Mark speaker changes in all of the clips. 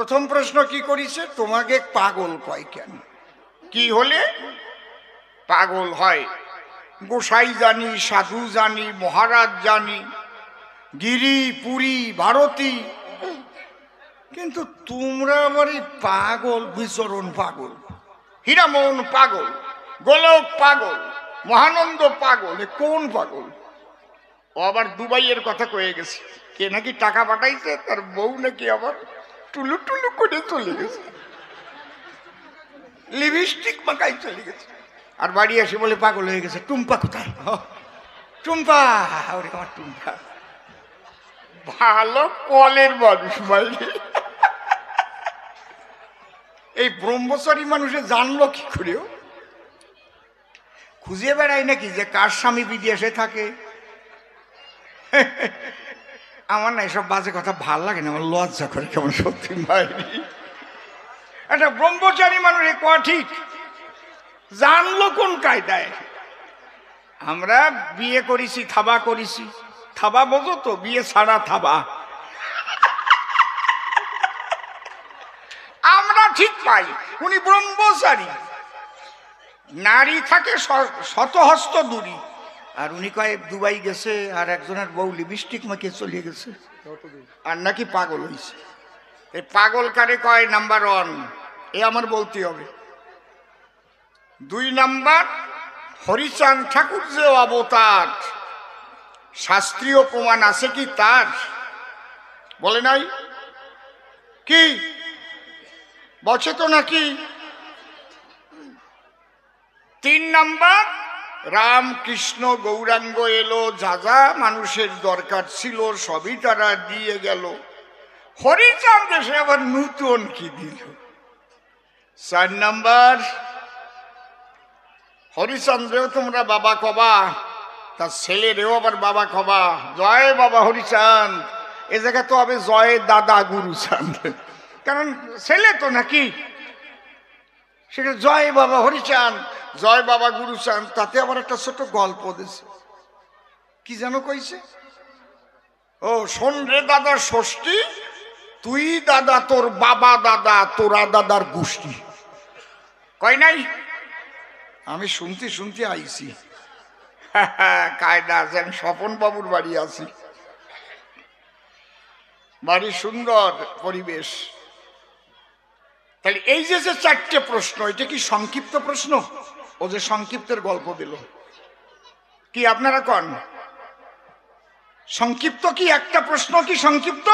Speaker 1: প্রথম প্রশ্ন কি করিছে, তোমাকে পাগল কয় কেন? কি হলে পাগল হয়? গোসাই জানি, সাধু জানি, মহারাজ জানি, গিরি, পুরী, ভারতী, কিন্তু তোমরা আবার এই পাগল, বিচরণ পাগল, হীরামোহন পাগল, গোলক পাগল, মহানন্দ পাগল। কোন পাগল? ও আবার দুবাইয়ের কথা কয়ে গেছে, কে নাকি টাকা পাঠাইছে, তার বউ নাকি আবার টুলু টুলু করে চলে গেছে, লিপস্টিক মাখাই চলে গেছে, আর বাড়ি এসে বলে পাগল হয়ে গেছে। টুম্পা কোথায়? টুম্পা, ওরে আমার টুম্পা। ভালো কলের মানুষ বাইরে। এই ব্রহ্মচারী মানুষে জানলো কি করেও? খুঁজে বেড়ায় নাকি যে কার স্বামী বিদেশে থাকে? আমার না এসব বাজে কথা ভাল লাগে না, আমার লজ্জা করে কেমন, সত্যি বাইরে। একটা ব্রহ্মচারী মানুষ কয়া ঠিক, জানলো কোন কায়দায়? আমরা বিয়ে করেছি, থাবা করেছি, থাবা বোঝো তো, বিয়ে ছাড়া থাবা। আমরা ঠিক পাই উনি ব্রহ্মচারী, নারী থাকে শতহস্ত দূরী, আর উনি কয় দুবাই গেছে, আর একজনের বউ লিপস্টিক মাখিয়ে চলে গেছে, আর নাকি পাগল হয়েছে। এই পাগল কারে কয়? নাম্বার 1, এ আমার বলতে হবে। 2 নাম্বার, হরিচাঁদ ঠাকুর যে অবতার, শাস্ত্রীয় প্রমাণ আছে কি তার? বলে নাই কি? বলছে তো নাকি? 3 নাম্বার, রামকৃষ্ণ গৌরাঙ্গ এলো, যা যা মানুষের দরকার ছিল সবই তারা দিয়ে গেল, হরিচাঁদ এসে আবার নূতন কি দিল? 4 নাম্বার, হরিচন্দ্রেও তোমরা বাবা কবা, তার ছেলেরেও আবার বাবা কবা, জয় বাবা হরিচাঁদ। এ জায়গা তো হবে জয় দাদা গুরুচাঁদ, কারণ ছেলে তো নাকি, সেটা জয় বাবা হরিচাঁদ, জয় বাবা গুরুচাঁদ। তাতে আবার একটা ছোট গল্প দিছে, কি যেন কইছে? ও শোন রে দাদা ষষ্ঠী, তুই দাদা, তোর বাবা দাদা, তোরা দাদার গোষ্ঠী। কয় নাই? আমি শুনতে শুনতে আইছি, কায়দা আছে। আমি স্বপন বাবুর বাড়ি আছি, বাড়ি সুন্দর পরিবেশ। তাহলে এই যে 4টে প্রশ্ন, এটা কি সংক্ষিপ্ত প্রশ্ন? ও যে সংক্ষিপ্তের গল্প দিল, কি আপনারা কন? সংক্ষিপ্ত কি একটা প্রশ্ন কি সংক্ষিপ্ত?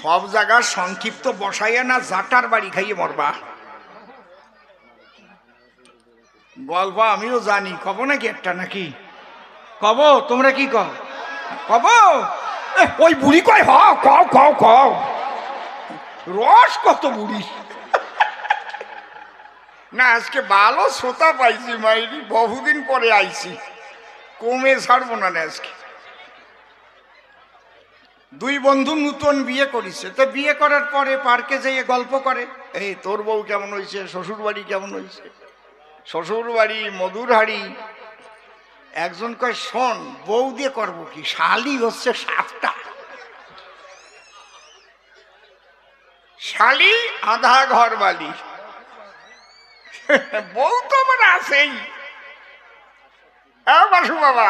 Speaker 1: সব জায়গা সংক্ষিপ্ত বসাইয়া না জাটার বাড়ি খাইয়ে মরবা। গল্প আমিও জানি, কব নাকি একটা? নাকি কব? তোমরা কি কব? ওই বুড়ি কয় হ, কও কও কও, রস কত বুড়ি। না আজকে ভালো শ্রোতা পাইছি মাইরি, বহুদিন পরে আইছি, কমে ছাড়বো না আজকে। 2 বন্ধু নূতন বিয়ে করেছে, তো বিয়ে করার পরে পার্কে যেয়ে গল্প করে, এই তোর বউ কেমন হয়েছে, শ্বশুর বাড়ি কেমন হয়েছে, শ্বশুর বাড়ি মধুর হাড়ি। একজন কয় শোন, বউ দিয়ে করবো কি, শালি হচ্ছে 7টা, শালি আধা ঘর বালি, বউ তো আমার আছেই। বাসু বাবা,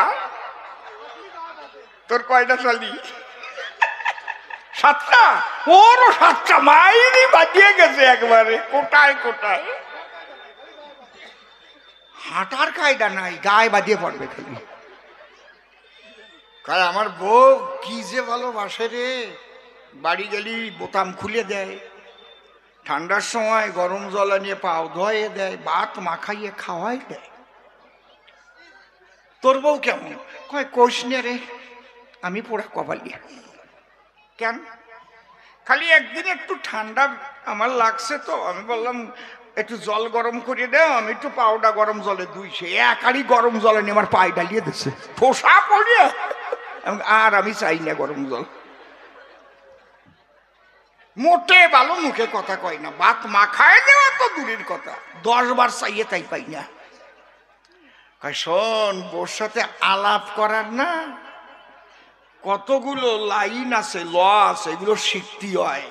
Speaker 1: তোর কয়টা শালি? 7টা? ওরও 7টা, মাইরি বাজিয়ে গেছে একবারে, কোটায় কোটায়। হাঁটার কায়দা নাই, গায়ে বাজিয়ে পড়বে খালি। কয় আমার বউ কি যে ভালোবাসে রে, বাড়ি গেলি বোতাম খুলে দেয়, ঠান্ডার সময় গরম জল নিয়ে পাও ধোয়ে দেয়, ভাত মাখাইয়ে খাওয়াই দেয়। তোর বউ কেমন? কয় কোষ নে রে, আমি পোড়া কপালিয়া। কেন? খালি একদিন একটু ঠান্ডা আমার লাগছে, তো আমি বললাম একটু জল গরম করে দাও, আমি একটু পাউডার গরম জলে ধুইছে, একারই গরম জলে নিয়ে আমার পায়ে ডালিয়ে দিচ্ছে, ফোসা পড়িয়ে। আর আমি চাই না গরম জল। মোটে ভালো মুখে কথা কয় না, ভাত মাখায় দেওয়া তো দূরের কথা, 10 বার চাইয়ে তাই পাই না। কয় শোন, বোর সাথে আলাপ করার না, কতগুলো লাইন আছে, ল আছে, এগুলো শিখতে হয়।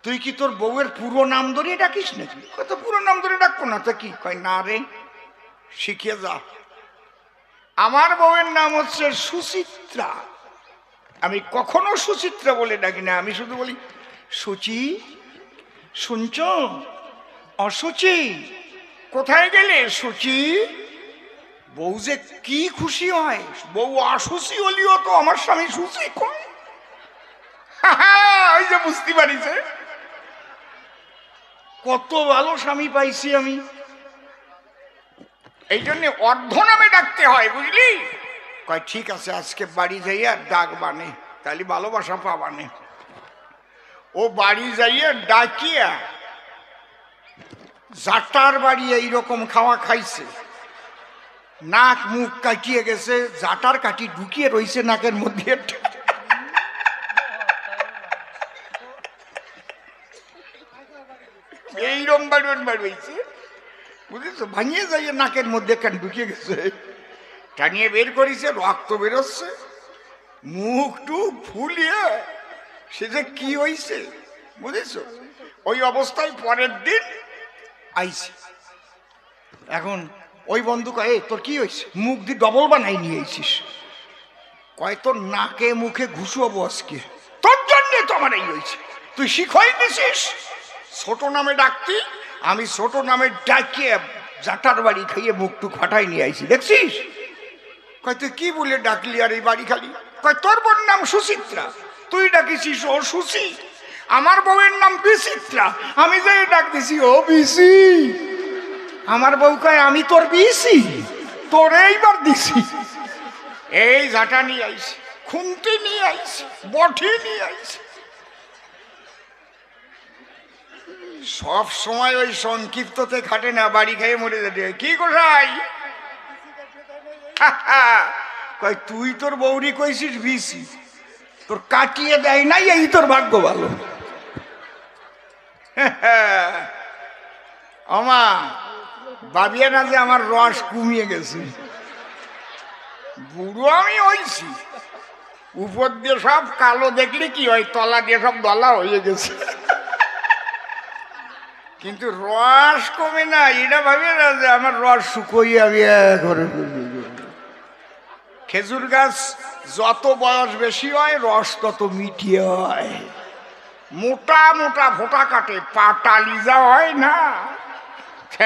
Speaker 1: তুই কি তোর বউয়ের পুরো নাম ধরে ডাকিস নাকি? কত পুরো নাম ধরে ডাকবো না তো কি? কয় না রে, শিখে যা। আমার বউয়ের নাম হচ্ছে সুচিত্রা। আমি কখনো সুচিত্রা বলে ডাকি না, আমি শুধু বলি সুচি, শুনছ? অসুচি, কোথায় গেলে সুচি? বউ যে কি খুশি হয়, বউ অসুচি হলিও তো আমার স্বামী সুচি কয়। ওই যে বুঝতে পারিছে কত ভালো স্বামী পাইছি আমি। এই জন্য অর্ধ নামে ডাকতে হয়, বুঝলি? কয় ঠিক আছে, আজকে বাড়ি যাইয়া ডাক বানে, তাহলে ভালোবাসা পাবানে। ও বাড়ি যাইয়া ডাকিয়া জাটার বাড়ি এইরকম খাওয়া খাইছে, নাক মুখ কাটিয়ে গেছে, জাটার কাটি ঢুকিয়ে রইছে নাকের মধ্যে। এইরকম বাড়িয়েছে, বুঝেছো? ভাঙিয়ে যাইয়ে নাকের মধ্যে কেন ঢুকিয়ে গেছে, টানিয়ে বের করেছে, রক্ত বেরোচ্ছে, মুখ টুক ফুলিয়ে সে যে কি হয়েছে, বুঝেছো? ওই অবস্থায় পরের দিন আইছে। এখন ওই বন্ধু কয় তোর কি হয়েছে? মুখ দিয়ে ডবল বানাই নিয়ে আইছিস। কয় তোর নাকে মুখে ঘুষাবো আজকে, তোর জন্যে তো আমার এই হয়েছে, তুই শিখাই দিছিস ছোট নামে ডাকতি। আমি ছোট নামে ডাকিয়ে জাটার বাড়ি খাইয়ে মুখটুক ফাটাই নিয়ে আইছি, দেখছিস? কয় তুই কি বলে ডাকলি আর এই বাড়ি খালি? কয় তোর বোন নাম সুচিত্রা, তুই ডাকিছিস ও সুচি। আমার বউয়ের নাম বিচিত্রা, আমি যাই ডাক দিছি ও বিসি। আমার বউ কয় আমি তোর বিসি, তোর এইবার দিছি। এই ঝাঁটা নিয়ে আইছি, খুন্তি নিয়ে আইছি, বটি নিয়ে আইছি। সব সময় ওই সংক্ষিপ্ততে খাটে না, বাড়ি খেয়ে মরে যেতে। কি কোথায়? কয় তুই তোর বউরি কইছিস বিসি, তোর কাটিয়ে দেয় নাই, এই তোর ভাগ্য ভালো। আমা ভাবিয়া না যে আমার রস কমিয়ে গেছে, বুড়ো আমি হইছি। উপর দিয়ে সব কালো দেখলে কি হয়, তলা দিয়ে সব দলা হয়ে গেছে, কিন্তু রস কমে না। এটা ভাবিয়ে না যে আমার রস শুকোইয়া আমি করে। খেজুর গাছ যত বয়স বেশি হয়, রস তত মিটিয়ে হয়। মোটা মোটা ফোঁটা কাটে, পাটালি যা হয় না,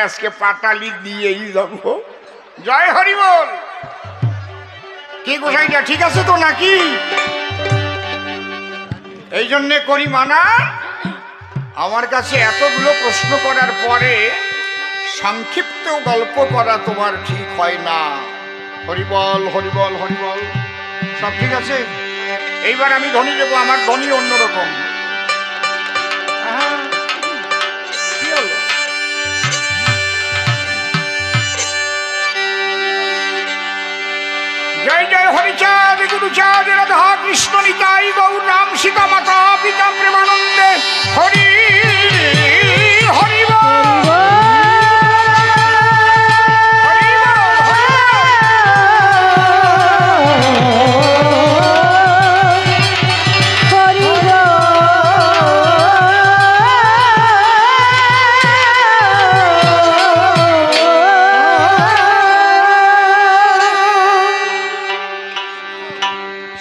Speaker 1: আজকে পাটালি দিয়েই যাব। জয় হরি বল। কি গোসাইটা ঠিক আছে তো নাকি? এই জন্যে করি মানা, আমার কাছে এতগুলো প্রশ্ন করার পরে সংক্ষিপ্ত গল্প করা তোমার ঠিক হয় না। হরিবল হরিবল হরিবল, সব ঠিক আছে। এইবার আমি ধ্বনি দেবো, আমার ধ্বনি অন্যরকম। জয় জয় হরিচাঁদ গুরুচাঁদ রাধা কৃষ্ণ নিতাই গৌর রাম সীতা মাতা পিতা প্রেমানন্দে হরি হরি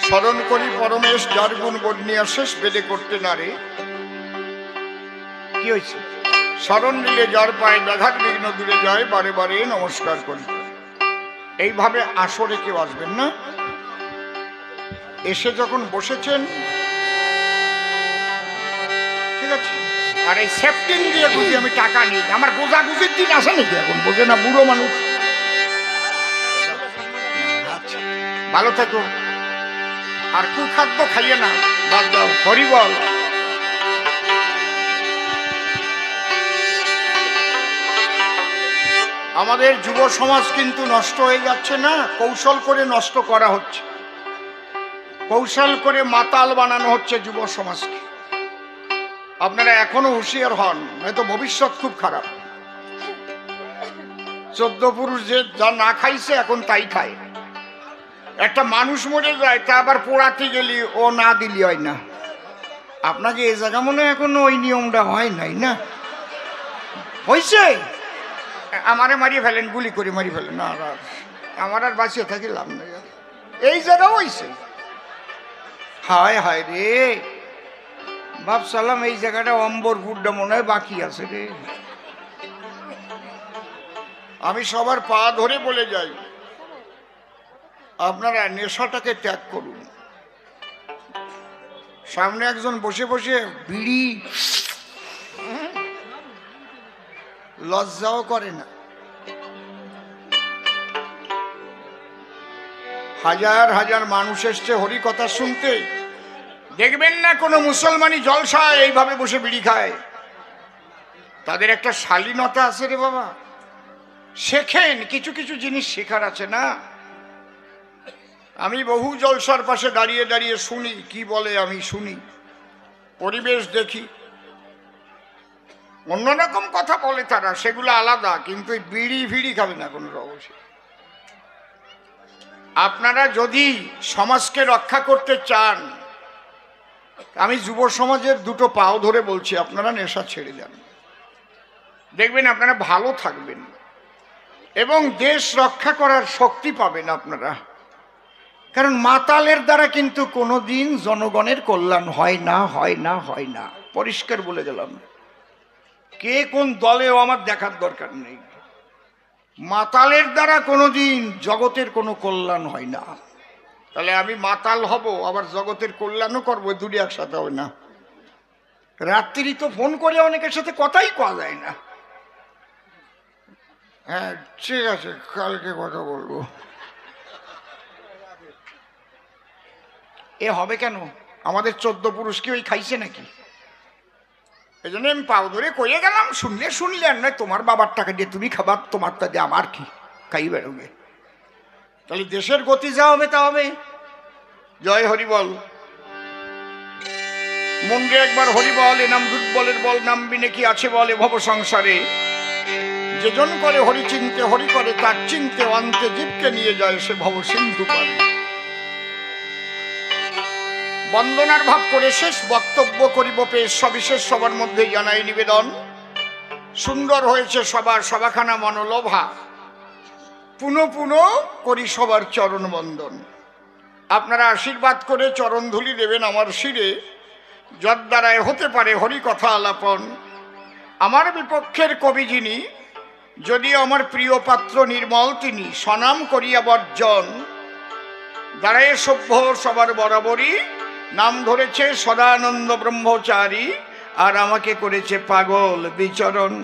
Speaker 1: স্মরণ করি পরমেশ, যার গুণ বর্ণিয়া শেষ বেদে করতে নারে। কি হয়েছে? স্মরণ নিলে যার পায় ব্যাঘাত বিঘ্ন দূরে যায়, বারে বারে নমস্কার করি। এইভাবে আসরে কেউ আসবেন না। এসে যখন বসেছেন, ঠিক আছে। আর এই সেফটিং দিয়ে বুঝি আমি টাকা নিই, আমার গোজাগুজির দিন আসে নাকি? এখন বোঝে না বুড়ো মানুষ। আচ্ছা, ভালো থাকো, আর কুখাদ্য খাইয়ে না, বাদ দাও। হরিবল। আমাদের যুব সমাজ কিন্তু নষ্ট হয়ে যাচ্ছে না, কৌশল করে নষ্ট করা হচ্ছে, কৌশল করে মাতাল বানানো হচ্ছে যুব সমাজকে। আপনারা এখনো হুঁশিয়ার হন, নয়তো ভবিষ্যৎ খুব খারাপ। 14 পুরুষ যে যা না খাইছে এখন তাই খায়। একটা মানুষ মরে যায় তা আবার পোড়াতে গেলি ও না দিলি হয় না। আপনাকে এই জায়গা মনে হয় এখনো ওই নিয়মটা হয় নাই না? হয়েছে? আমারে মারিয়ে ফেলেন, গুলি করে মারি ফেলেন, না আমার আর বাঁচিয়ে থাকি লাভ নেই। এই জায়গা হয়েছে। হায় হায় রে, ভাবসালাম এই জায়গাটা অম্বরপুরটা মনে হয় বাকি আছে রে। আমি সবার পা ধরে বলে যাই, আপনারা নেশাটাকে ত্যাগ করুন। সামনে একজন বসে বসে বিড়ি, লজ্জাও করে না। হাজার হাজার মানুষ এসছে হরি কথা শুনতে, দেখবেন না কোনো মুসলমানি জলসায় এইভাবে বসে বিড়ি খায়। তাদের একটা শালীনতা আছে রে বাবা, শেখেন, কিছু কিছু জিনিস শেখার আছে না। আমি বহু জলসার পাশে দাঁড়িয়ে দাঁড়িয়ে শুনি কি বলে, আমি শুনি, পরিবেশ দেখি, অন্যরকম কথা বলে তারা, সেগুলো আলাদা, কিন্তু বিড়ি ফিড়ি খাবে না কোনো অবশ্যই। আপনারা যদি সমাজকে রক্ষা করতে চান, আমি যুব সমাজের দুটো পাও ধরে বলছি, আপনারা নেশা ছেড়ে দেন, দেখবেন আপনারা ভালো থাকবেন এবং দেশ রক্ষা করার শক্তি পাবেন আপনারা। কারণ মাতালের দ্বারা কিন্তু কোনোদিন জনগণের কল্যাণ হয় না, হয় না, হয় না, পরিষ্কার বলে গেলাম। কে কোন দলেও আমার দেখার দরকার নেই। মাতালের দ্বারা কোনোদিন জগতের কোনো কল্যাণ হয় না। তাহলে আমি মাতাল হব আবার জগতের কল্যাণও করবো, দুটি একসাথে হবে না। রাত্রি তো ফোন করে অনেকের সাথে কথাই কওয়া যায় না। হ্যাঁ ঠিক আছে, কালকে কথা বলবো। এ হবে কেন? আমাদের 14 পুরুষ কি ওই খাইছে নাকি? এই জন্য আমি পাও ধরে কয়ে গেলাম, শুনলে শুনলেন, নয় তোমার বাবার টাকা দিয়ে তুমি খাবার, তোমারটা দিয়ে আমার কি, খাই বেরোবে। তাহলে দেশের গতি যা হবে তা হবে। জয় হরি বল। মন্দিরে একবার হরি বল, এ নাম দুর্বলের বল, নাম বিনে কি আছে বলে ভব সংসারে। যেজন করে হরি চিনতে, হরি করে তার চিনতে, অন্তে জীবকে নিয়ে যায় সে ভব সিন্ধু পারে। বন্দনার ভাব করে শেষ বক্তব্য করিব পেশ, সবিশেষ সবার মধ্যে জানাই নিবেদন। সুন্দর হয়েছে সবার সভাখানা মনোলোভা, পুনঃ পুনঃ করি সবার চরণ বন্দন। আপনারা আশীর্বাদ করে চরণ ধুলি দেবেন আমার শিরে, যদ্বারায় হতে পারে হরি কথা আলাপন। আমার বিপক্ষের কবি যিনি, যদিও আমার প্রিয় পাত্র নির্মল তিনি, স্বনাম করিয়া বর্জন। দাঁড়ায় সভ্য সবার বরাবরই, নাম ধরেছে সদানন্দ ব্রহ্মচারী, আর আমাকে করেছে পাগল বিচরণ।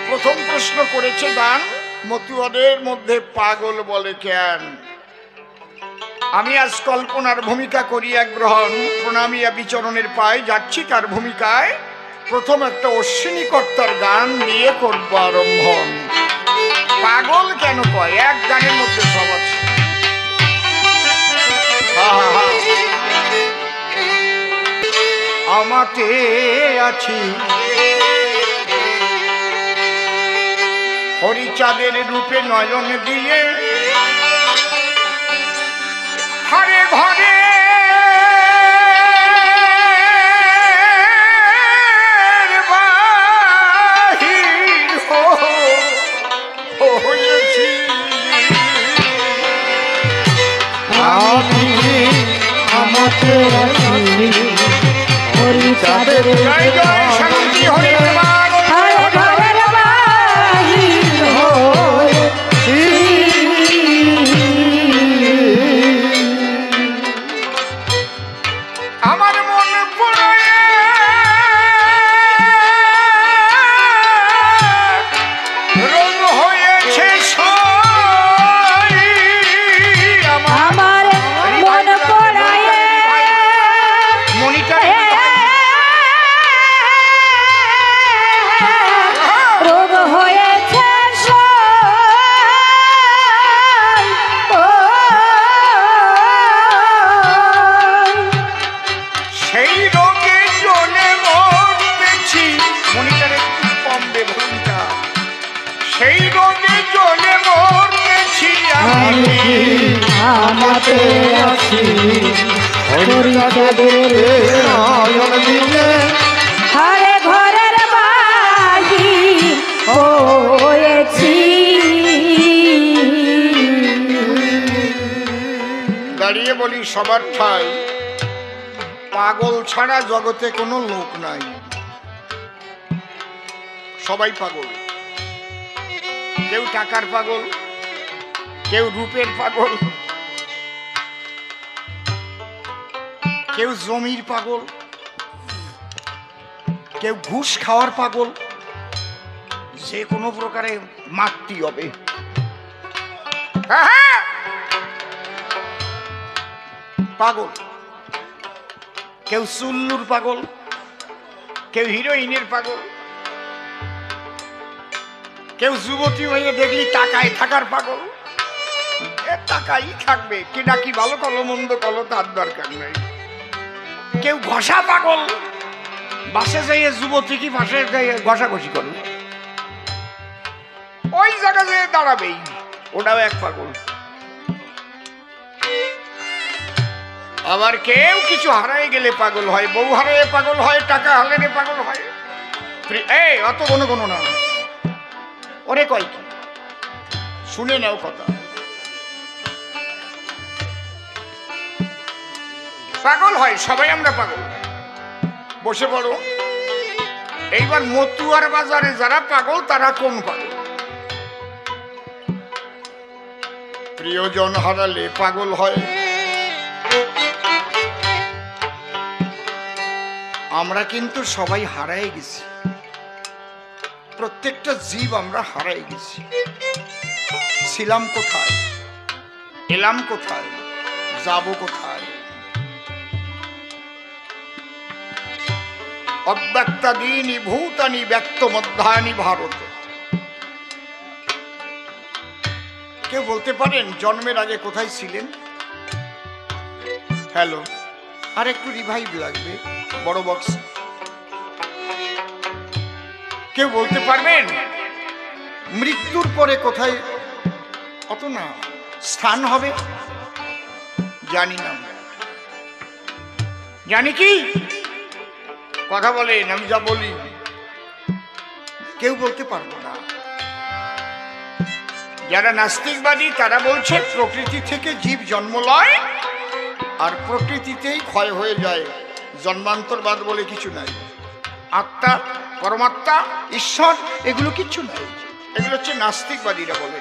Speaker 1: প্রথম প্রশ্ন করেছে দান, মতুয়াদের মধ্যে পাগল বলে কেন? আমি আজ কল্পনার ভূমিকা করিয়া গ্রহণ, প্রণামিয়া বিচরণের পায় যাচ্ছি তার ভূমিকায়। প্রথম একটা অশ্বিনী কর্তার গান নিয়ে করব আরম্ভন। পাগল কেন কয়? এক গানের মধ্যে সব আছে। আমাতে আছি হরিচাঁদের রূপে নয়ন দিয়ে, ঘরে ঘরে বাহির হয়েছি।
Speaker 2: আমাকে হরিচাঁদের
Speaker 1: জয় জয় শান্তি হরি
Speaker 2: আমাতে আছি হরিচাঁদের নয়ন দিলে
Speaker 3: হরে ঘরের বাহি হয়েছি।
Speaker 1: দাঁড়িয়ে বলি সবার ঠাই, পাগল ছাড়া জগতে কোনো লোক নাই। সবাই পাগল, কেউ টাকার পাগল, কেউ রূপের পাগল, কেউ জমির পাগল, কেউ ঘুষ খাওয়ার পাগল, যে কোনো প্রকারে মারতে হবে। হ্যাঁ, পাগল, কেউ চুল্লুর পাগল, কেউ হিরোইনের পাগল, কেউ যুবতী হয়ে দেখলি টাকায় থাকার পাগল। টাকাই থাকবে, কি না কি ভালো কলো মন্দ কলো তার দরকার নেই। কেউ ঘষা পাগল, বাসে যাইয়ে যুবতী কি বাসে যাইয়ে ঘষাঘষি করবে, ওই জায়গা যেয়ে দাঁড়াবেই, ওটাও এক পাগল। আবার কেউ কিছু হারায় গেলে পাগল হয়, বউ হারায় পাগল হয়, টাকা হারালে পাগল হয়। এই অত কোনো কোনো না, ওরে কয় কি শুনে নাও কথা। পাগল হয় সবাই, আমরা পাগল। বসে পড়ো। এইবার মতুয়ার বাজারে যারা পাগল তারা কোন পাগল? প্রিয়জন হারালে পাগল হয়। আমরা কিন্তু সবাই হারাই গেছি, প্রত্যেকটা জীব আমরা হারাই গেছি। ছিলাম কোথায়, এলাম কোথায়, যাব কোথায়? অব্যক্তাদীনি ভূতানি ব্যক্ত মধ্যানি ভারত। কেউ বলতে পারেন জন্মের আগে কোথায় ছিলেন? হ্যালো, আর একটু রিভাইভ লাগবে, বড় বক্স। কেউ বলতে পারবেন মৃত্যুর পরে কোথায় অত না স্থান হবে? জানি না, জানি কি কথা বলেন, আমি যা বলি কেউ বলতে পারবো না। যারা নাস্তিকবাদী তারা বলছে প্রকৃতি থেকে জীব জন্ম লয় আর প্রকৃতিতেই ক্ষয় হয়ে যায়, জন্মান্তরবাদ বলে কিছু নাই। আত্মা, পরমাত্মা, ঈশ্বর এগুলো কিচ্ছু নাই। এগুলো হচ্ছে নাস্তিকবাদীরা বলে।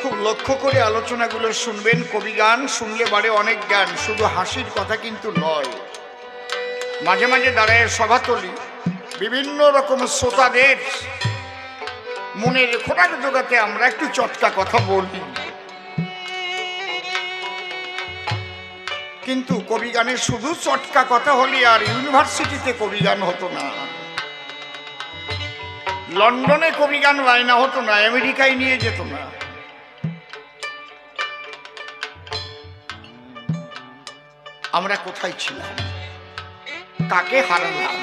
Speaker 1: খুব লক্ষ্য করে আলোচনাগুলো শুনবেন। কবি গান শুনলে বাড়ে অনেক জ্ঞান, শুধু হাসির কথা কিন্তু নয়। মাঝে মাঝে দাঁড়ায় সভাতলি বিভিন্ন রকম শ্রোতাদের মনের খোরাক জোগাতে আমরা একটু চটকা কথা বলি, কিন্তু কবি গানের শুধু চটকা কথা হলে আর ইউনিভার্সিটিতে কবি গান হতো না, লন্ডনে কবি গান বায়না হতো না, আমেরিকায় নিয়ে যেত না। আমরা কোথায় ছিলাম, কাকে হারালাম?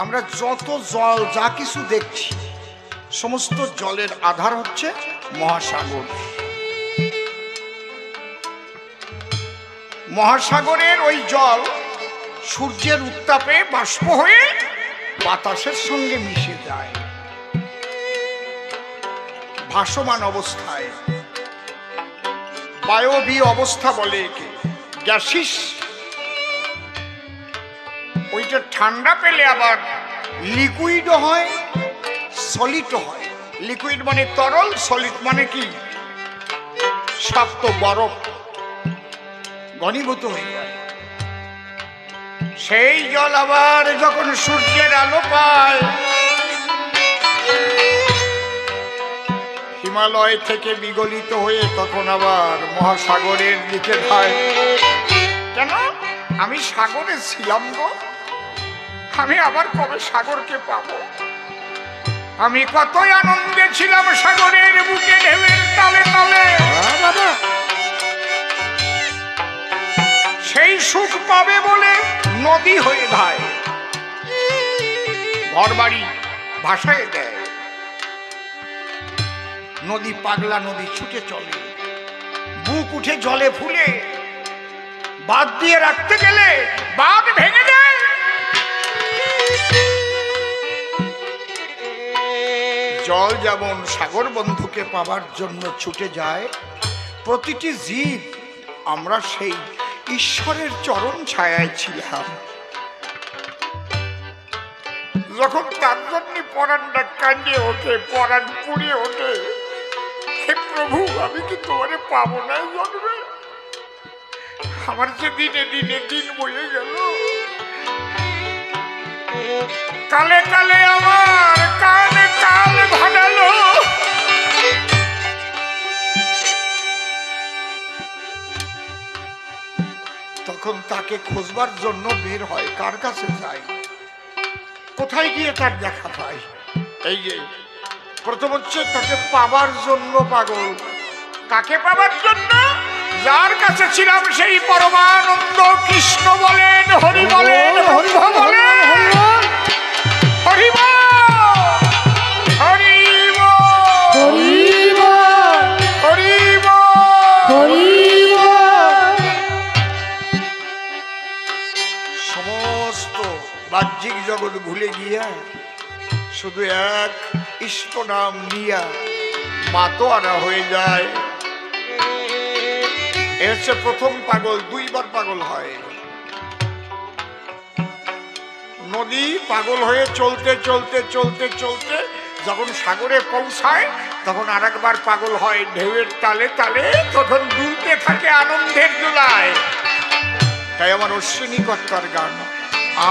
Speaker 1: আমরা যত জল যা কিছু দেখছি সমস্ত জলের আধার হচ্ছে মহাসাগর। মহাসাগরের ওই জল সূর্যের উত্তাপে বাষ্প হয়ে বাতাসের সঙ্গে মিশে যায় ভাসমান অবস্থায়। বায়বীয় অবস্থা বলে একে, গ্যাসিস। ওইটা ঠান্ডা পেলে আবার লিকুইডও হয়, সলিডও হয়। লিকুইড মানে তরল, সলিড মানে কি শক্ত বরফ, ঘনীভূত হয়ে যায়। সেই জল আবার যখন সূর্যের আলো পায়, হিমালয় থেকে বিগলিত হয়ে তখন আবার মহাসাগরের দিকে যায়। কেন? আমি সাগরে ছিলাম গো, আমি আবার কবে সাগরকে পাবো? আমি কতই আনন্দে ছিলাম সাগরের বুকে, ঢেউয়ের তালে তালে। সেই সুখ পাবে বলে নদী হয়ে ধায়, ঘর বাড়ি ভাসায় দেয়, নদী পাগলা নদী ছুটে চলে, বুক উঠে জলে ফুলে, বাঁধ দিয়ে রাখতে গেলে বাঁধ ভেঙে দেয়। জল যেমন সাগর বন্ধুকে পাবার জন্য ছুটে যায়, প্রতিটি জীব আমরা সেই ঈশ্বরের চরণ ছায়ায় ছিলাম। যখন তার জন্য পরাণটা কাঁদে ওঠে, পরাণ পুড়ে ওঠে, হে প্রভু আমি কি তোমারে পাবো না জন্মে? আমার যে দিনে দিনে দিন বয়ে গেল, কালে কালে আমার কালে কাল ভাঙালো। তখন তাকে খোঁজবার জন্য বের হয়, কার কাছে যায়, কোথায় গিয়ে তার দেখা পায়? এই যে প্রথম হচ্ছে তাকে পাবার জন্য পাগল। কাকে পাবার জন্য? যার কাছে ছিলাম সেই পরমানন্দ কৃষ্ণ বলেন, হরি বলেন, হরি বলেন, হরি সমস্ত বাহ্যিক জগৎ ভুলে গিয়া শুধু এক ইষ্ট নাম নিয়া মাতোয়ারা হয়ে যায়। এ হচ্ছে প্রথম পাগল। দুইবার পাগল হয়। নদী পাগল হয়ে চলতে চলতে চলতে চলতে যখন সাগরে পৌঁছায় তখন আরেকবার পাগল হয় ঢেউয়ের তালে তালে, তখন দুলতে থাকে আনন্দের দোলায়। তাই আমার অশ্বিনী কর্তার গান,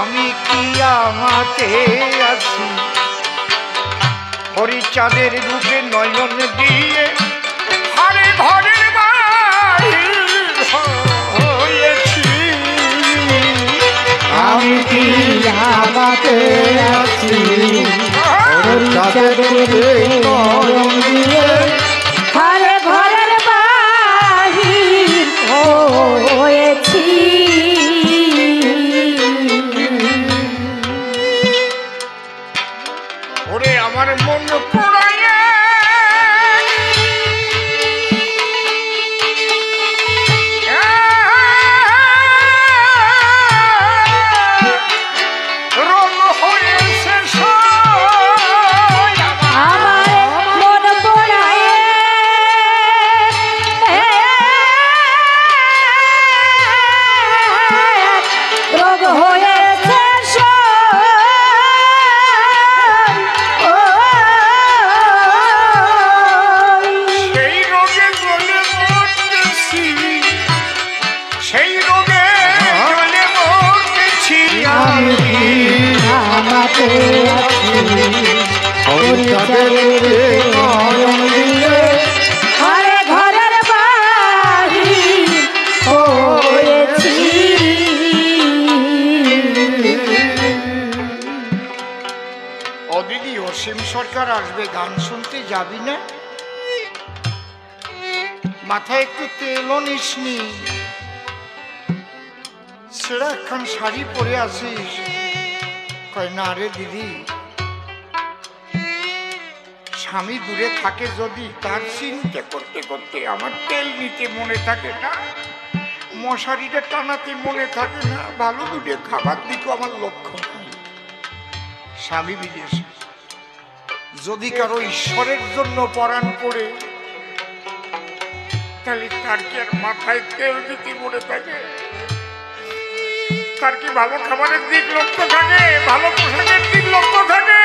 Speaker 1: আমি কি আমাতে আছি হরিচাঁদের রূপে নয়ন দিয়ে, হারে ঘরের বাহির হয়েছি।
Speaker 2: আমি কি আমাতে আছি নয়ন দিয়ে,
Speaker 3: হারে ঘরের বাহির হয়েছি।
Speaker 1: ওরে আমার মন পোড়ায় রং হয়েছে
Speaker 3: আমার মন পোড়ায় রোগ হয়েছে
Speaker 1: সেই রোগে জ্বলে মরতেছি, সেই রোগে জ্বলে মরতেছি।
Speaker 2: আমি কি আমাতে আছি হরিচাঁদের রূপে নয়ন দিয়ে,
Speaker 3: হারে ঘরের বাহির হয়েছি।
Speaker 1: ও দিদি, অসীম সরকার আসবে, গান শুনতে যাবি না? মাথায় একটু তেলও নিসনি, ছেড়া একখান শাড়ি পরে আসিস। কয় না রে দিদি, স্বামী দূরে থাকে যদি তার চিন্তা করতে করতে আমার তেল নিতে মনে থাকে না, মশারিটা টানাতে মনে থাকে না, ভালো দুটো খাবার দিকে আমার লক্ষ্য নাই। স্বামী বিদেশে, যদি কারো ঈশ্বরের জন্য পরাণ পড়ে তাহলে তার কি আর মাথায় তেল দিতে মনে থাকে? তার কি ভালো খাবারের দিক লক্ষ্য থাকে, ভালো পোশাকের দিক লক্ষ্য থাকে?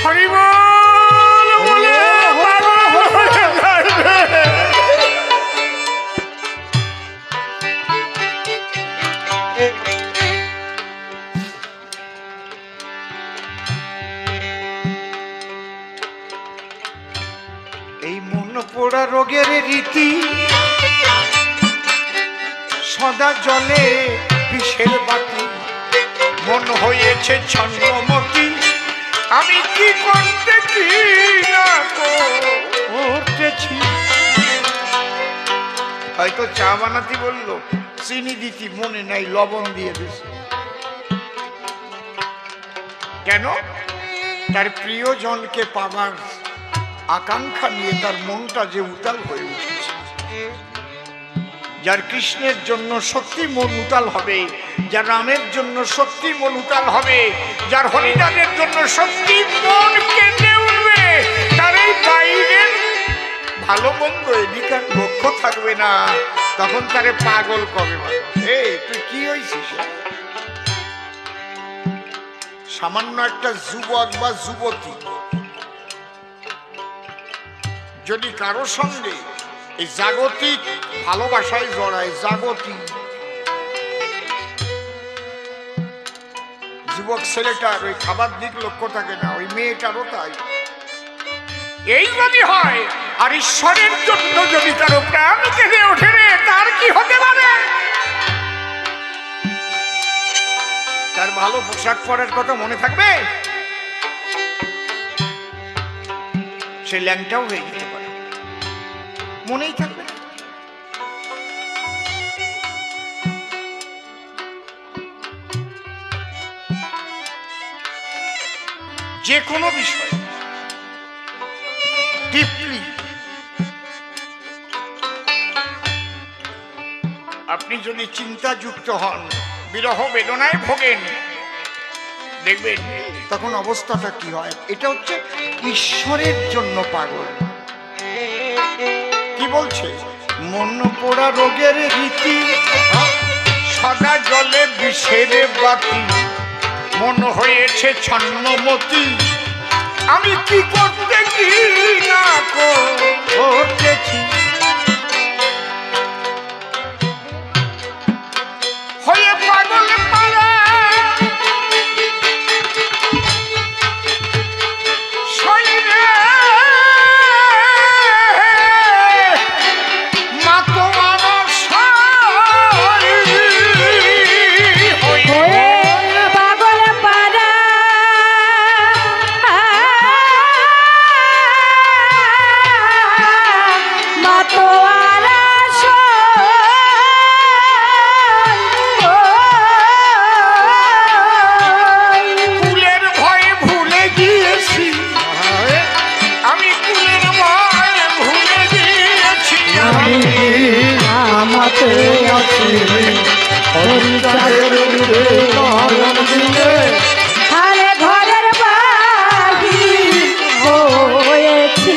Speaker 1: হরি বল বলে পাগল হয়ে যাবে। এই মন পোড়া রোগের রীতি সদা জলে বিষের বাতি, মন হয়েছে ছন্নমতি, আমি কি করতে কি না করতেছি। হয়তো চা বানাতে বললো, চিনি দিতি মনে নাই, লবণ দিয়ে দিছে। কেন? তার প্রিয়জনকে পাবার আকাঙ্ক্ষা নিয়ে তার মনটা যে উতাল হয়ে উঠেছে। যার কৃষ্ণের জন্য সত্যি মন উতাল হবে, যার রামের জন্য সত্যি মন উতাল হবে, যার হরিদানের জন্য সত্যি মন কেঁদে উঠবে, তার এই বাইরের ভালো মন্দ এদিকার লক্ষ্য থাকবে না। তখন তারে পাগল কবে বলো, এই তুই কি হয়েছিস? সামান্য একটা যুবক বা যুবতী যদি কারো সঙ্গে এই জাগতিক ভালোবাসায় জড়ায়, জাগতিক যুবক ছেলেটার ওই খাবার দিক লক্ষ্য থাকে না, ওই মেয়েটারও তাই। এই যদি হয়, আর ঈশ্বরের জন্য যদি কারো প্রাণ কেঁদে ওঠে রে, তার কি হতে পারে? তার ভালো পোশাক পরার কথা মনে থাকবে? সে ল্যাংটাও হয়ে যেতে পারে, মনেই থাকবে না। যে কোনো বিষয় ডিপলি আপনি যদি চিন্তাযুক্ত হন, বিরহ বেদনায় ভোগেন, দেখবেন তখন অবস্থাটা কি হয়। এটা হচ্ছে ঈশ্বরের জন্য পাগল। কি বলছে? মন পোড়া রোগের রীতি, সদা জলে বিষের বাতি, মন হয়েছে ছন্নমতি, আমি কি করতে কি না করতেছি, হয়ে পাগল পাড়া শরীরে মাতো মানুষ
Speaker 3: হয়ে পাগল পাড়া মাতোয়ারা
Speaker 1: কুলের ভয়ে ভুলে গিয়েছি, আমি কুলের ভয়ে ভুলে গিয়েছি,
Speaker 2: আমি আমাতে আছি হরিচাঁদের নয়ন দিলে
Speaker 3: আরে ঘরের বাহির হয়েছি।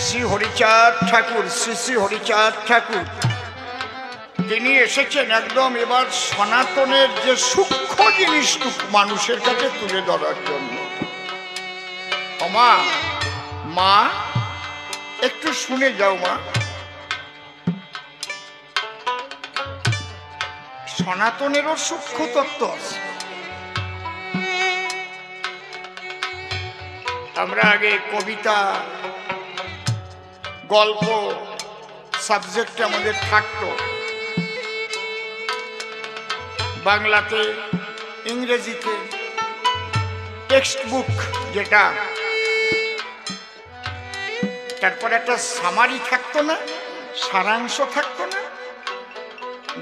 Speaker 1: শ্রী হরিচাঁদ ঠাকুর, শ্রী শ্রী হরিচাঁদ ঠাকুর, তিনি এসেছেন একদম এবার সনাতনের যে সূক্ষ্ম জিনিসটুকু মানুষের কাছে তুলে ধরার জন্য। মা, মা একটু শুনে যাও মা, সনাতনেরও সূক্ষ্ম তত্ত্ব আছে। আমরা আগে কবিতা, গল্প সাবজেক্ট আমাদের থাকতো, বাংলাতে, ইংরেজিতে টেক্সট বুক যেটা, তারপর একটা সামারি থাকতো না, সারাংশ থাকতো না।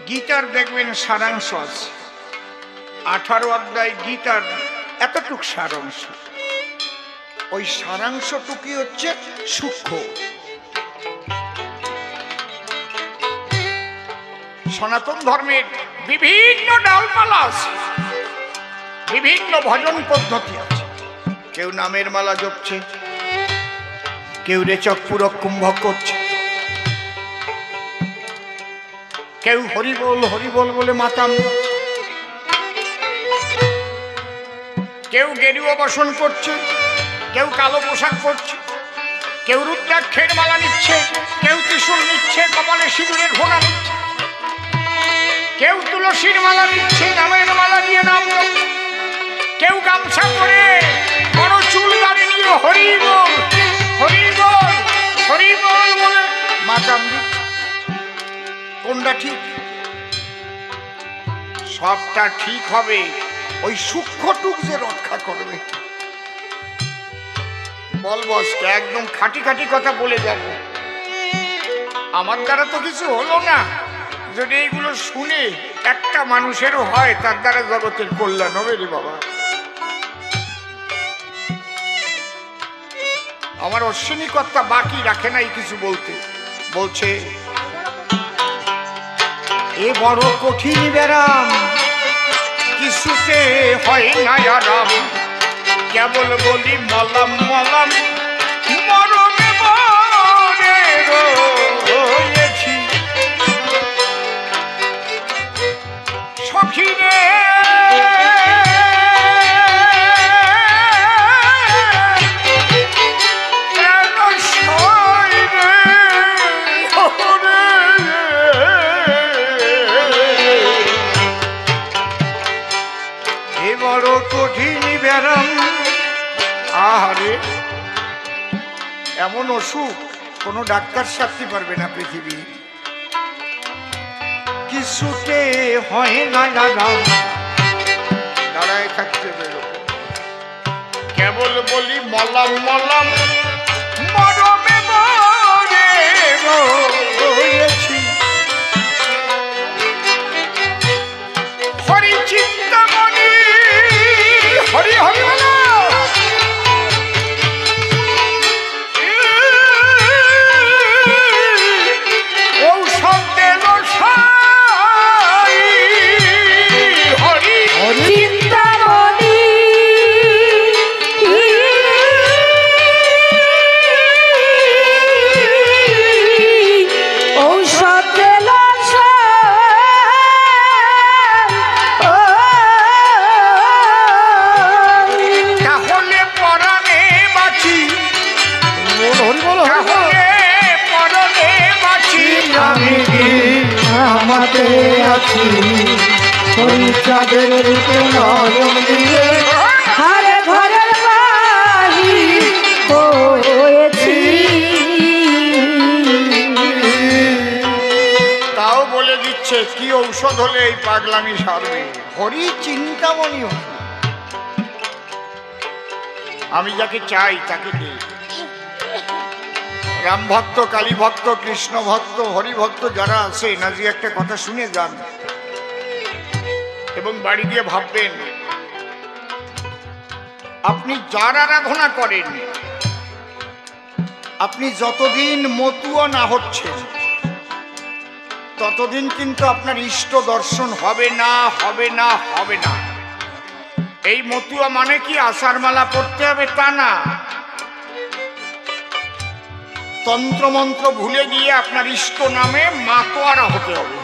Speaker 1: গীতার দেখবেন সারাংশ আছে, 18 অধ্যায় গীতার এতটুক সারাংশ। ওই সারাংশটুকুই হচ্ছে সূক্ষ্ম। সনাতন ধর্মের বিভিন্ন ডালপালা আছে, বিভিন্ন ভজন পদ্ধতি আছে। কেউ নামের মালা জপছে, কেউ রেচক পুরক কুম্ভক করছে, কেউ হরিবোল হরিবোল বলে মাতাম, কেউ গেরুয়া বসন করছে, কেউ কালো পোশাক পরছে, কেউ রুদ্রাক্ষের মালা নিচ্ছে, কেউ ত্রিশূল নিচ্ছে, কপালে সিঁদুরের ঘোড়া নিচ্ছে, কেউ তুলসীর মালা নিচ্ছে, নামের মালা দিয়ে নাম জপছে, কেউ গামছা পরে বড় চুল দাড়ি নিয়ে হরিবোল হরিবোল হরিবোল বলে মাতাম দিচ্ছে। কোনটা ঠিক? সবটা ঠিক হবে, ওই সূক্ষ্মটুক যে রক্ষা করবে। বল বসকে একদম খাঁটি খাঁটি কথা বলে যাব, আমার দ্বারা তো কিছু হলো না, যদি এইগুলো শুনে একটা মানুষেরও হয় তার দ্বারা জগতের কল্যাণ হবে রে বাবা। আমার অশ্বিনী কর্তা বাকি রাখে নাই কিছু বলতে, বলছে
Speaker 2: এ বড় কঠিন ব্যারাম,
Speaker 1: কিছুতে হয় না আরাম, কেবল বলি মলাম মলাম, মরমে মরে রয়েছি সখী রে। আহারে, এমন অসুখ কোনো ডাক্তার সারতে পারবে না পৃথিবী।
Speaker 2: কিছুতে হয় না আরাম,
Speaker 1: দাঁড়ায় থাকতে বেরো, কেবল বলি মলাম মলাম, মরমে মরে রয়েছি হরি চিন্তামণি, হরি হরি বলো। ঔষধ দেব সাই, হরি
Speaker 3: চিন্তামণি ঔষধ দিল
Speaker 1: তাহলে পরাণে বাঁচি,
Speaker 2: হরি বলো,
Speaker 1: তাহলে পরাণে বাঁচি
Speaker 2: আমি কি আমাতে আছি, ওই চাঁদের রূপে নয়ন দিয়ে
Speaker 3: হারে ঘরের বাহি হয়েছি।
Speaker 1: তাও বলে দিচ্ছে কি ঔষধ হলে এই পাগলামি সারবে।
Speaker 2: হরি চিন্তামণি।
Speaker 1: আমি যাকে চাই তাকে দিই। রাম ভক্ত, কালী ভক্ত, কৃষ্ণ ভক্ত, হরি ভক্ত যারা আছে, নাজি একটা কথা শুনে যান এবং বাড়ি দিয়ে ভাববেন, আপনি যার আরাধনা করেন, আপনি যতদিন মতুয়া না হচ্ছেন ততদিন কিন্তু আপনার ইষ্ট দর্শন হবে না, হবে না, হবে না। এই মতুয়া মানে কি আষাঢ় মালা পড়তে হবে তা না, তন্ত্রমন্ত্র ভুলে গিয়ে আপনার ইষ্ট নামে মাতোয়ারা হতে হবে।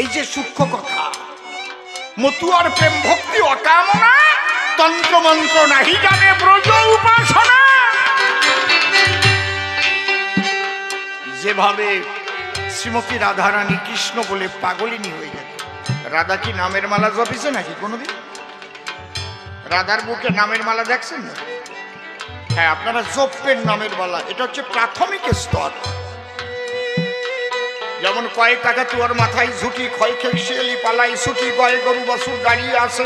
Speaker 1: এই যে সূক্ষ্ম কথা, মতুয়ার প্রেম ভক্তি অকামনা, তন্ত্রমন্ত্র নাহি জানে ব্রজ উপাসনা। যেভাবে শ্রীমতী রাধারানী কৃষ্ণ বলে পাগলিনী হয়ে গেল। রাধা কি নামের মালা জপিছে নাকি কোনোদিন? রাধার বুকে নামের মালা দেখছেন না? হ্যাঁ, আপনারা জপের নামের মালা, এটা হচ্ছে প্রাথমিক স্তর। যেমন কয়েক টাকা তোর মাথায় ঝুঁকি, ক্ষয় খেক শিয়ালি পালাই ছুটি, গয়ে গরু বসুর দাঁড়িয়ে আছে,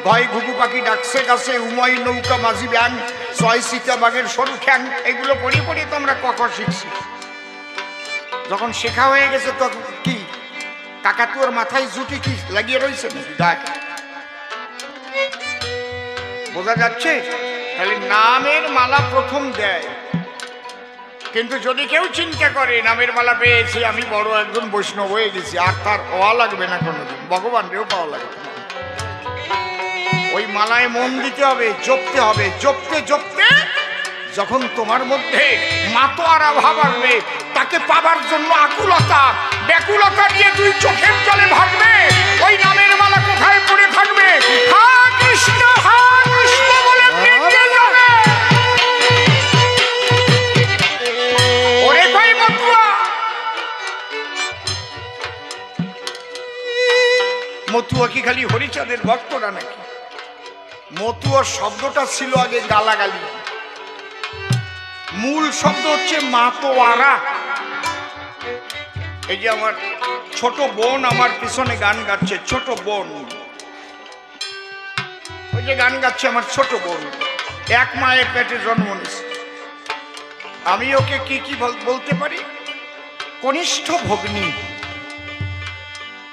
Speaker 1: ভয় ঘুঘু পাখি ডাকছে গাছে, উময় নৌকা মাঝি ব্যাং, ছয় সীতা বাঘের সরু ঠ্যাং, এগুলো পড়ি পড়ি তো আমরা কক শিখছি। যখন শেখা হয়ে গেছে তখন কি কাকাতুয়ার মাথায় জুটি কি লাগিয়ে রয়েছে নাকি? দেখ, বোঝা যাচ্ছে? তাহলে নামের মালা প্রথম দেয়। কিন্তু যদি কেউ চিন্তা করে নামের মালা পেয়েছি, আমি বড় একজন বৈষ্ণব হয়ে গেছি, আর তার পাওয়া লাগবে না কোনোদিন, ভগবানকেও পাওয়া লাগবে না। ওই মালায় মন দিতে হবে, জপতে হবে, জপতে জপতে যখন তোমার মধ্যে মাতোয়ারা ভাব আসবে, তাকে পাবার জন্য আকুলতা ব্যাকুলতা নিয়ে তুই চোখের জলে ভাববে, ওই নামের মালা কোথায় পড়ে থাকবে? হা কৃষ্ণ বলে ফিরতে যাবে। ওরে কই মতুয়া, মতুয়া কি খালি হরিচাঁদের ভক্তরা নাকি? মতুয়া শব্দটা ছিল আগে গালাগালি, মূল শব্দ হচ্ছে মাতোয়ারা। এই যে আমার ছোট বোন আমার পিছনে গান গাচ্ছে, ছোট বোন, ওই যে গান গাচ্ছে আমার ছোট বোন, এক মায়ের পেটে জন্ম নিয়েছে। আমি ওকে কি কি বলতে পারি? কনিষ্ঠ ভগ্নী।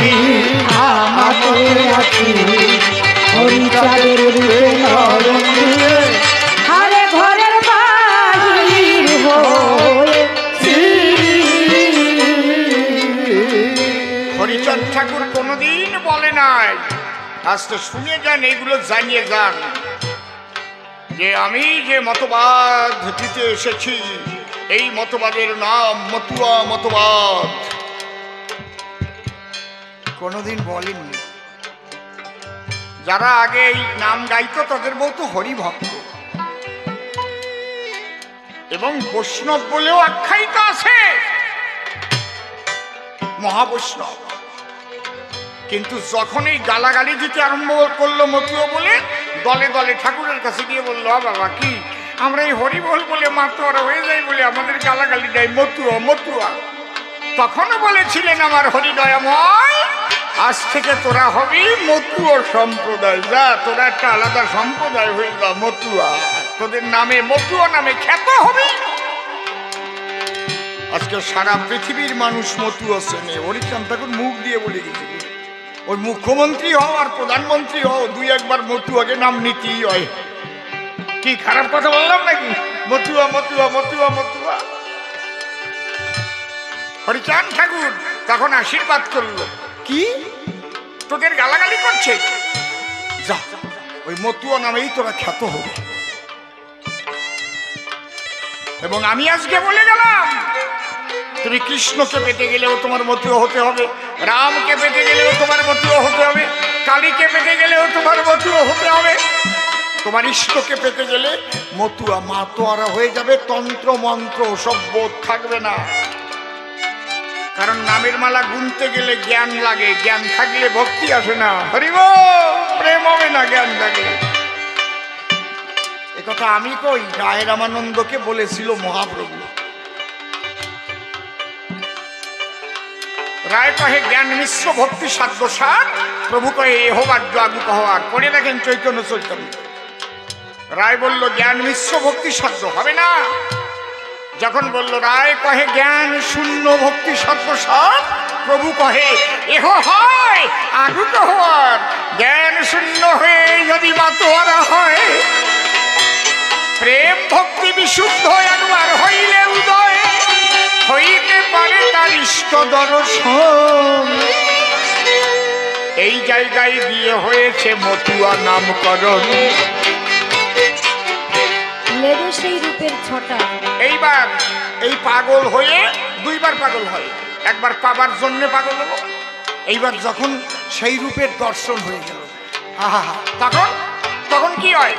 Speaker 2: কি আমাতে আছি হরিচাঁদের রূপে নয়ন দিয়ে
Speaker 3: আরে ঘরের বাহির হয়েছি।
Speaker 1: হরিচাঁদ ঠাকুর কোনোদিন বলে নাই, আজ তো শুনে যান, এইগুলো জানিয়ে যান যে আমি যে মতবাদ দিতে এসেছি এই মতবাদের নাম মতুয়া মতবাদ। কোনোদিন বলেননি। যারা আগে এই নাম গাইতো তাদের বলতো হরিভক্ত এবং বৈষ্ণব বলেও আখ্যায়িত আছে, মহাবৈষ্ণব। কিন্তু যখন এই গালাগালি দিতে আরম্ভ করলো মতুয়া বলে, দলে দলে ঠাকুরের কাছে গিয়ে বললো, বাবা কি আমরা এই হরিবল বলে মাতোয়ারা হয়ে যাই বলে আমাদের গালাগালি দেয় মতুয়া মতুয়া। তখনও বলেছিলেন আমার হরিদয়াময়, আজ থেকে তোরা হবি মতুয়া সম্প্রদায়, যা তোরা একটা আলাদা সম্প্রদায় হয়ে যা মতুয়া, তোদের নামে মতুয়া নামে খ্যাত হবে। আজকে সারা পৃথিবীর মানুষ মতুয়া চেনে। হরিচাঁদ ঠাকুর মুখ দিয়ে বলে গেছিল, ওই মুখ্যমন্ত্রী হও আর প্রধানমন্ত্রী হও, দুই একবার মতুয়াকে নাম নিতেই হয়। কি খারাপ কথা বললাম নাকি? মতুয়া মতুয়া মতুয়া মতুয়া। হরিচাঁদ ঠাকুর তখন আশীর্বাদ করলো, কি তোদের গালাগালি করছে, যা ওই মতুয়া নামেই তোরা খ্যাত হবে। এবং আমি আজকে বলে গেলাম, তুমি কৃষ্ণকে পেতে গেলেও তোমার মতুয়া হতে হবে, রামকে পেতে গেলেও তোমার মতুয়া হতে হবে, কালীকে পেতে গেলেও তোমার মতুয়া হতে হবে, তোমার ইষ্টকে পেতে গেলে মতুয়া মাতোয়ারা হয়ে যাবে। তন্ত্র মন্ত্র সব বোধ থাকবে না, কারণ নামের মালা গুনতে গেলে জ্ঞান লাগে, জ্ঞান থাকলে ভক্তি আসে না। হরিব প্রেম হবে না জ্ঞান থাকলে। একথা আমি কই, রায় রামানন্দকে বলেছিল মহাপ্রভু। রায় কহে জ্ঞান মিশ্র ভক্তি সাধ্য সার, প্রভু কহে এ হবার আগু কহবার। পড়ে দেখেন চৈতন্য চৈতন্য। রায় বলল জ্ঞান মিশ্র ভক্তি সাধ্য হবে না। যখন বলল রায় কহে জ্ঞান শূন্য ভক্তি সাধ্য সার, প্রভু কহে এহ হয় আগু কহবার। জ্ঞান শূন্য হয়ে যদি মাতোয়ারা হয়, প্রেম ভক্তি বিশুদ্ধ একবার হইলে উদয় হইতে পারে তার ইষ্ট দর্শন। এই জায়গায় দিয়ে হয়েছে মতুয়া নামকরণ।
Speaker 3: লেগে সেই রূপের ছটা।
Speaker 1: এইবার এই পাগল হয়ে দুইবার পাগল হয়, একবার পাবার জন্য পাগল হলো, এইবার যখন সেই রূপের দর্শন হয়ে গেল, তখন তখন কি হয়?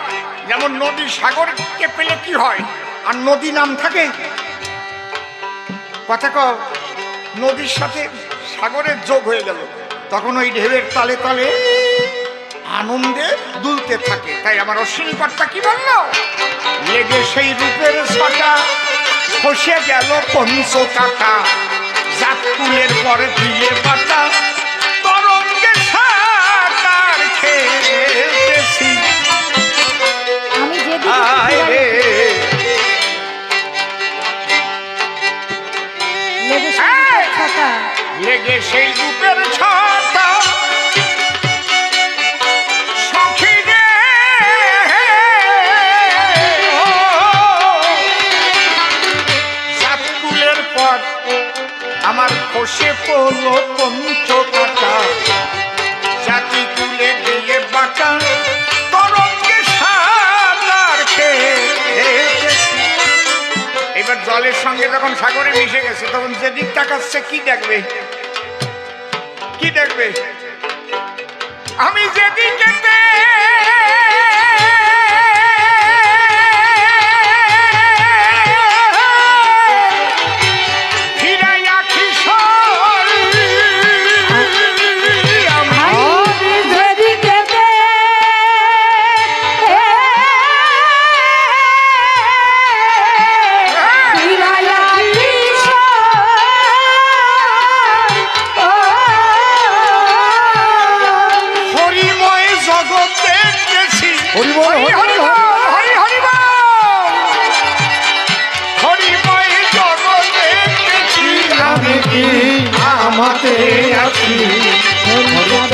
Speaker 1: যেমন নদী সাগরকে পেলে কি হয়, আর নদী নাম থাকে কথা কও, নদীর সাথে সাগরের যোগ হয়ে গেল, তখন ওই ঢেউয়ের তালে তালে আনন্দে দুলতে থাকে। তাই আমার অশ্বিনী কর্তা কি বলল, লেগে সেই রূপের ছটা খসে গেল পঞ্চ কাটা, জাতকুলের পরে দিয়ে পাতা তরঙ্গে সাঁতার খেলতেছি।
Speaker 3: আমি যেদিকে
Speaker 1: লেগে সেই রূপের ছটা সখী রে, জাতকুলের পর আমার খসে পড়ল পঞ্চ কাটা, জাতি কুলে দিয়ে বাঁকা তরঙ্গে সাঁতার খেলতেছি। এবার জলের সঙ্গে যখন সাগরে মিশে গেছে, তখন যেদিক তাকাচ্ছে কি দেখবে, কি দেখবে? আমি যেদিকে
Speaker 2: আমাতে আছি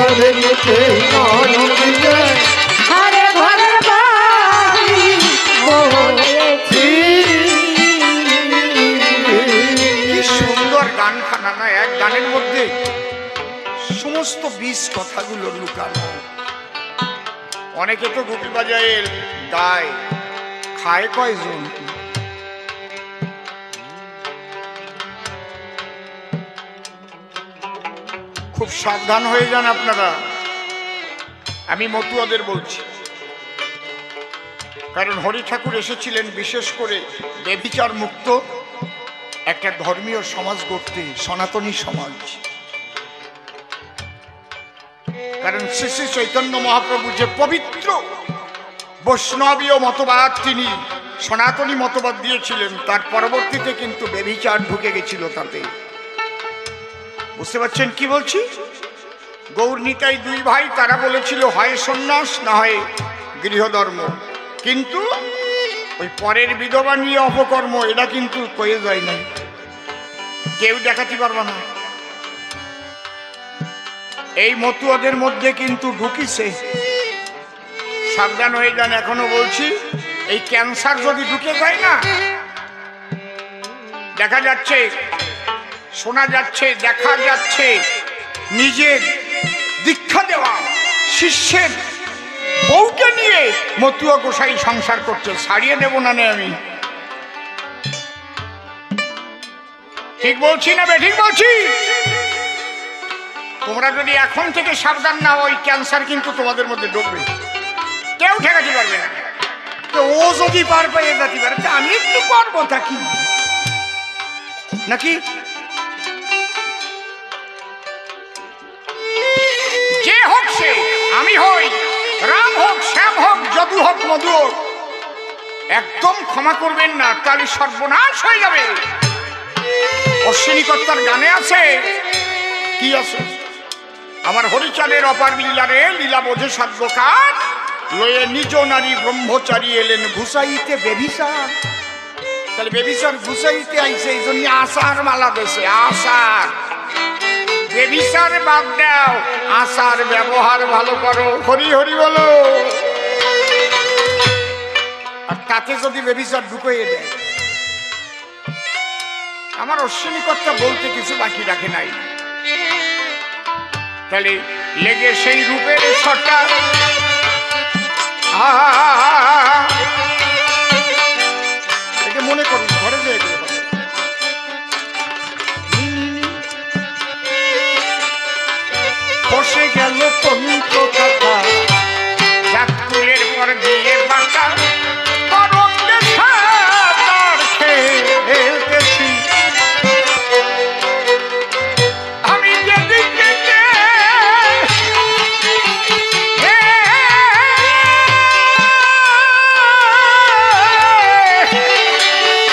Speaker 2: চাঁদের রূপে নয়ন দিয়ে
Speaker 3: আরে ঘরের বাহির হয়েছি।
Speaker 1: কি সুন্দর গান খানা না, এক গানের মধ্যে সমস্ত বীজ কথাগুলো লুকানো। অনেকে তো গুপি বাজায় গায়, খায় কয়জন? খুব সাবধান হয়ে যান আপনারা, আমি মতুয়াদের বলছি। কারণ হরি ঠাকুর এসেছিলেন বিশেষ করে বেভিচার মুক্ত একটা ধর্মীয় সমাজ গড়তে, সনাতনী সমাজ। কারণ শ্রী শ্রী চৈতন্য মহাপ্রভু যে পবিত্র বৈষ্ণবীয় মতবাদ তিনি সনাতনী মতবাদ দিয়েছিলেন, তার পরবর্তীতে কিন্তু বেভিচার ঢুকে গেছিল তাতে। বুঝতে পারছেন কি বলছি? গৌর নিতাই দুই ভাই, তারা বলেছিল হয় সন্ন্যাস না হয় গৃহধর্ম, কিন্তু ওই পরের বিধবা নিয়ে অপকর্ম এটা কিন্তু কয়ে যায় না, কেউ দেখাতে পারবে না। এই মতুয়াদের মধ্যে কিন্তু ঢুকিছে, সাবধান হয়ে যান। এখনো বলছি, এই ক্যান্সার যদি ঢুকে যায় না, দেখা যাচ্ছে, শোনা যাচ্ছে, দেখা যাচ্ছে নিজের দীক্ষা দেওয়া শিষ্যের বউকে নিয়ে মতুয়া গোসাই সংসার করছে। ছাড়িয়ে দেব না আমি, ঠিক বলছি না ঠিক বলছি? তোমরা যদি এখন থেকে সাবধান না হও, ওই ক্যান্সার কিন্তু তোমাদের মধ্যে ঢুকবে, কেউ ঠেকাতে পারবে না। তো ও যদি পার পেয়ে যেতে পারে, আমি একটু পারবো থাকি নাকি? যে হোক সে, আমি হই, রাম হোক, শ্যাম হোক, যদু হোক, মধু হোক, একদম ক্ষমা করবেন না, তাহলে সর্বনাশ হয়ে যাবে। অশ্বিনী কর্তার গানে আছে, কি আছে? আমার হরিচাঁদের অপার লীলারে লীলা বোঝে সাধ্যকার, লয়ে নিজ নারী ব্রহ্মচারী এলেন ঘুষাইতে বেভিচার। তাহলে বেভিচার ঘুষাইতে আইছে, এই জন্য আশার মালা দেশে। আশার বেভিচার বাদ দাও, আশার ব্যবহার ভালো করো, হরি হরি বলো। আর তাতে যদি বেভিচার ঢুকিয়ে দেয়, আমার অশ্বিনী কর্তা বলতে কিছু বাকি রাখে নাই। তাহলে লেগে সেই রূপের ছটা, এটা মনে করুন, ঘরে যেয়ে বসে গেল পন্ত কথা, জাতকুলের পর দিয়ে বাঁচা তরঙ্গে সাঁতার খেলতেছি। আমি যেদিকে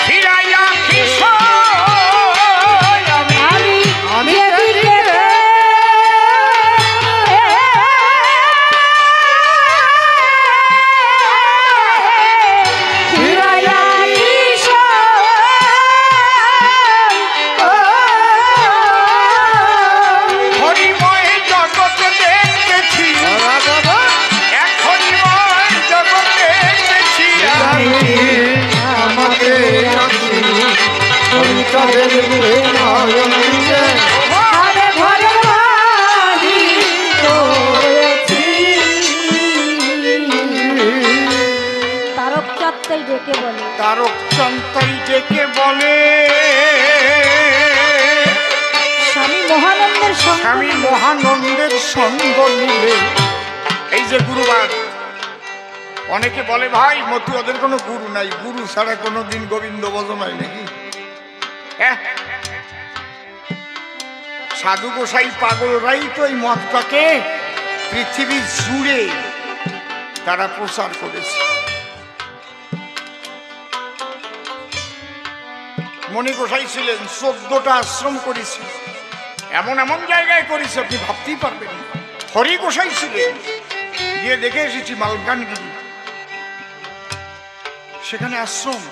Speaker 1: ফিরাইয়া
Speaker 2: চাঁদের রূপে নয়ন দিয়ে
Speaker 3: আরে ঘরের বাহির হয়েছি। তারক চাঁদটাই ডেকে বলে,
Speaker 1: তারক চাঁদটাই ডেকে বলে,
Speaker 3: স্বামী মহানন্দের সঙ্গ
Speaker 1: স্বামী মহানন্দের সঙ্গ নিলে। এই যে গুরুবার, অনেকে বলে ভাই মতুয়াদের কোনো গুরু নাই, গুরু ছাড়া কোনোদিন গোবিন্দ ভজন হয় নাকি? সাধু গোসাই পাগলরাই তো এই মতটাকে পৃথিবী জুড়ে তারা প্রচার করেছে। মণি গোসাই ছিলেন, 14টা আশ্রম করেছে, এমন এমন জায়গায় করেছে আপনি ভাবতেই পারবেন। হরি গোসাই ছিলেন, গিয়ে দেখে এসেছি মালকানগিরি, সেখানে আশ্রম।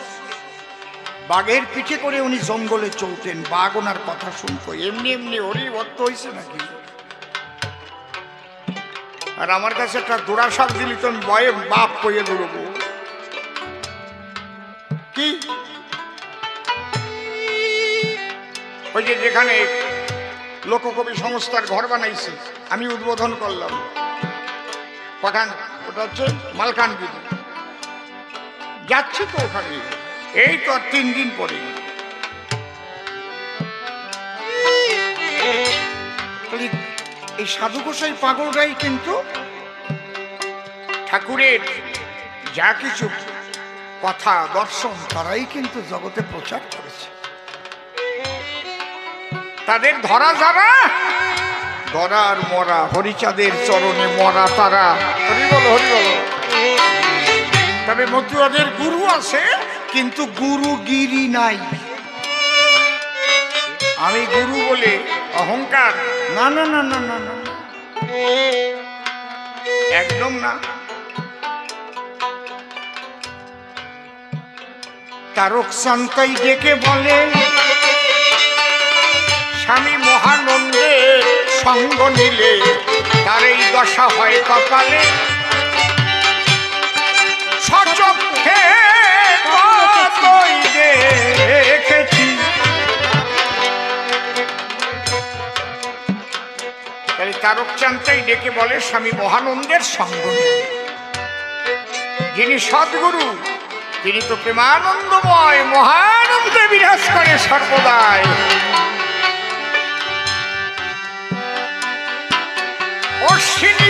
Speaker 1: বাঘের পিঠে করে উনি জঙ্গলে চলতেন, বাঘ ওনার কথা শুনতো। এমনি এমনি হরি ভক্ত হয়েছে নাকি? আর আমার কাছে একটা দোড়া শাক দিলি তো আমি ভয়ে বাপ কইয়ে দৌড়বো। কি ওই যে যেখানে লোককবি সংস্থার ঘর বানাইছে আমি উদ্বোধন করলাম, পাঠান ওটা হচ্ছে মালকানগিরি, যাচ্ছি তো ওখানে, এই তো আর 3 দিন পরে। এই সাধু গোসাই পাগলরাই কিন্তু ঠাকুরের যা কিছু কথা দর্শন তারাই কিন্তু জগতে প্রচার করেছে। তাদের ধরা যারা ধরার মরা, হরিচাঁদের চরণে মরা তারা। হরি বলো, হরি বলো। তবে মতুয়াদের গুরু আছে কিন্তু গুরুগিরি নাই। আমি গুরু বলে অহংকার, না না না না না না, একদম না। তারক শান্তাই ডেকে বলে স্বামী মহানন্দের সঙ্গ নিলে তার এই দশা হয় কপালে। সচক্ষে কতই দেখেছি। তাহলে তারক চান্তাই ডেকে বলে স্বামী মহানন্দের সঙ্গ নিলে, যিনি সদ্গুরু তিনি তো প্রেমানন্দময়, মহানন্দে বিরাজ করে সর্বদাই। অশ্বিনী